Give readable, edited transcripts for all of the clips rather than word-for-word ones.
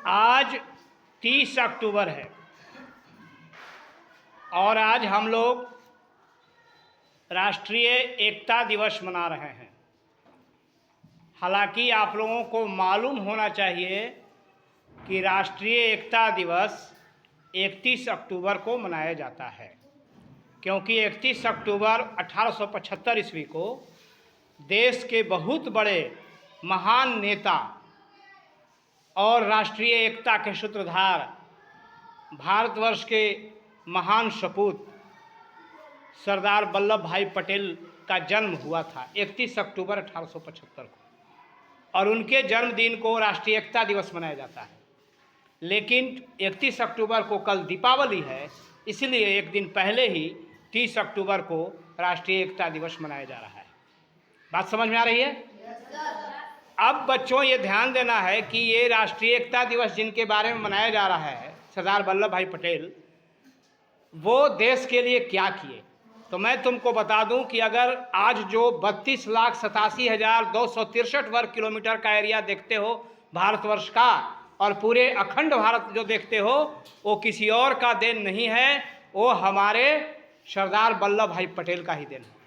आज 30 अक्टूबर है और आज हम लोग राष्ट्रीय एकता दिवस मना रहे हैं। हालांकि आप लोगों को मालूम होना चाहिए कि राष्ट्रीय एकता दिवस 31 अक्टूबर को मनाया जाता है, क्योंकि 31 अक्टूबर 1875 ईस्वी को देश के बहुत बड़े महान नेता और राष्ट्रीय एकता के सूत्रधार, भारतवर्ष के महान सपूत सरदार वल्लभ भाई पटेल का जन्म हुआ था 31 अक्टूबर 1875 को, और उनके जन्मदिन को राष्ट्रीय एकता दिवस मनाया जाता है। लेकिन 31 अक्टूबर को कल दीपावली है, इसलिए एक दिन पहले ही 30 अक्टूबर को राष्ट्रीय एकता दिवस मनाया जा रहा है। बात समझ में आ रही है? अब बच्चों ये ध्यान देना है कि ये राष्ट्रीय एकता दिवस जिनके बारे में मनाया जा रहा है, सरदार वल्लभ भाई पटेल, वो देश के लिए क्या किए। तो मैं तुमको बता दूं कि अगर आज जो 32,87,263 वर्ग किलोमीटर का एरिया देखते हो भारतवर्ष का, और पूरे अखंड भारत जो देखते हो, वो किसी और का देन नहीं है, वो हमारे सरदार वल्लभ भाई पटेल का ही देन है।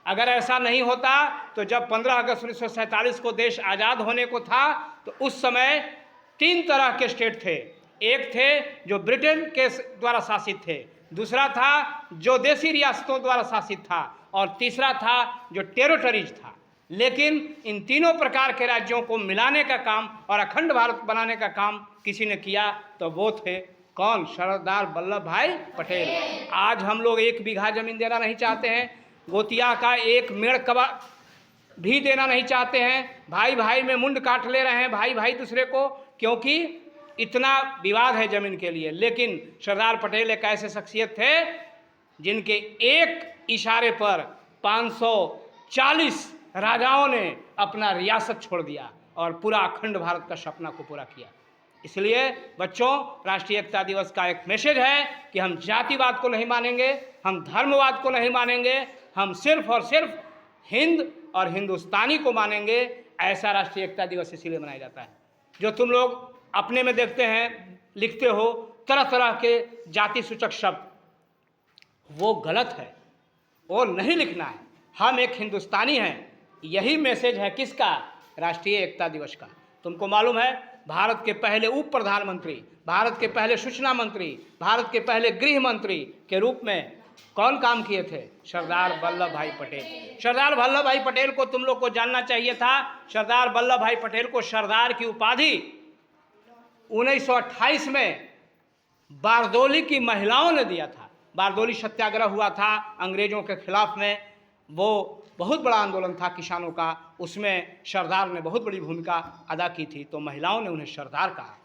अगर ऐसा नहीं होता तो जब 15 अगस्त 1947 को देश आज़ाद होने को था तो उस समय 3 तरह के स्टेट थे। एक थे जो ब्रिटेन के द्वारा शासित थे, दूसरा था जो देसी रियासतों द्वारा शासित था, और तीसरा था जो टेरिटरीज था। लेकिन इन तीनों प्रकार के राज्यों को मिलाने का काम और अखंड भारत बनाने का काम किसी ने किया तो वो थे कौन? सरदार वल्लभ भाई पटेल। आज हम लोग 1 बीघा जमीन देना नहीं चाहते हैं, गोतिया का 1 मेड़ कबा भी देना नहीं चाहते हैं, भाई भाई में मुंड काट ले रहे हैं भाई भाई दूसरे को, क्योंकि इतना विवाद है जमीन के लिए। लेकिन सरदार पटेल एक ऐसे शख्सियत थे जिनके एक इशारे पर 540 राजाओं ने अपना रियासत छोड़ दिया और पूरा अखंड भारत का सपना को पूरा किया। इसलिए बच्चों, राष्ट्रीय एकता दिवस का एक मैसेज है कि हम जातिवाद को नहीं मानेंगे, हम धर्मवाद को नहीं मानेंगे, हम सिर्फ और सिर्फ हिंद और हिंदुस्तानी को मानेंगे। ऐसा राष्ट्रीय एकता दिवस इसीलिए मनाया जाता है। जो तुम लोग अपने में देखते हैं, लिखते हो तरह तरह के जाति सूचक शब्द, वो गलत है, वो नहीं लिखना है। हम एक हिंदुस्तानी हैं, यही मैसेज है किसका? राष्ट्रीय एकता दिवस का। तुमको मालूम है, भारत के पहले उप प्रधानमंत्री, भारत के पहले सूचना मंत्री, भारत के पहले गृह मंत्री के रूप में कौन काम किए थे? सरदार वल्लभ भाई पटेल। सरदार वल्लभ भाई पटेल को तुम लोग को जानना चाहिए था। सरदार वल्लभ भाई पटेल को सरदार की उपाधि 1928 में बारदोली की महिलाओं ने दिया था। बारदोली सत्याग्रह हुआ था अंग्रेजों के खिलाफ में, वो बहुत बड़ा आंदोलन था किसानों का, उसमें सरदार ने बहुत बड़ी भूमिका अदा की थी, तो महिलाओं ने उन्हें सरदार कहा।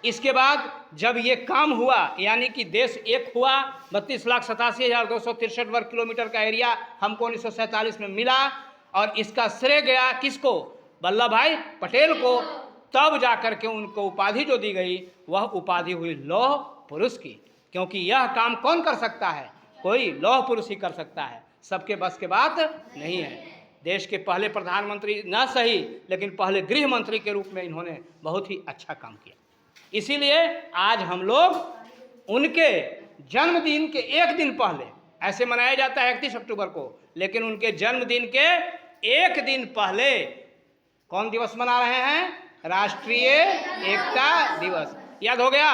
इसके बाद जब ये काम हुआ, यानी कि देश एक हुआ, 32,87,263 वर्ग किलोमीटर का एरिया हमको 1947 में मिला, और इसका श्रेय गया किसको? वल्लभ भाई पटेल को। तब जाकर के उनको उपाधि जो दी गई, वह उपाधि हुई लौह पुरुष की, क्योंकि यह काम कौन कर सकता है? कोई लौह पुरुष ही कर सकता है, सबके बस के बात नहीं है। देश के पहले प्रधानमंत्री न सही, लेकिन पहले गृह मंत्री के रूप में इन्होंने बहुत ही अच्छा काम किया। इसीलिए आज हम लोग उनके जन्मदिन के एक दिन पहले, ऐसे मनाया जाता है 31 अक्टूबर को, लेकिन उनके जन्मदिन के एक दिन पहले कौन दिवस मना रहे हैं? राष्ट्रीय एकता दिवस। याद हो गया?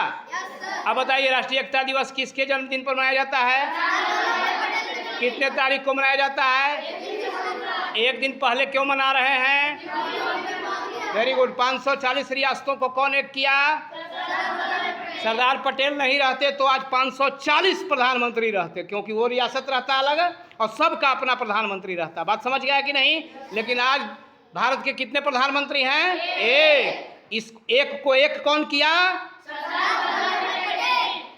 अब बताइए, राष्ट्रीय एकता दिवस किसके जन्मदिन पर मनाया जाता है? कितने तारीख को मनाया जाता है? एक दिन पहले क्यों मना रहे हैं? Very good. 540 रियासतों को कौन एक किया? सरदार पटेल नहीं रहते तो आज 540 प्रधानमंत्री रहते, क्योंकि वो रियासत रहता अलग और सबका अपना प्रधानमंत्री रहता। बात समझ गया कि नहीं? लेकिन आज भारत के कितने प्रधानमंत्री हैं? एक। इस एक को एक कौन किया?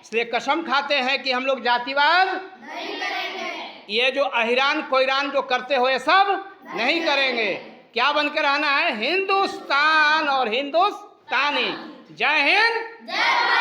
इसलिए कसम खाते हैं कि हम लोग जातिवाद नहीं करेंगे। ये जो अहिरान कोईरान जो करते हुए सब नहीं करेंगे। क्या बन के रहना है? हिंदुस्तान और हिंदुस्तानी। जय हिंद, जय भारत।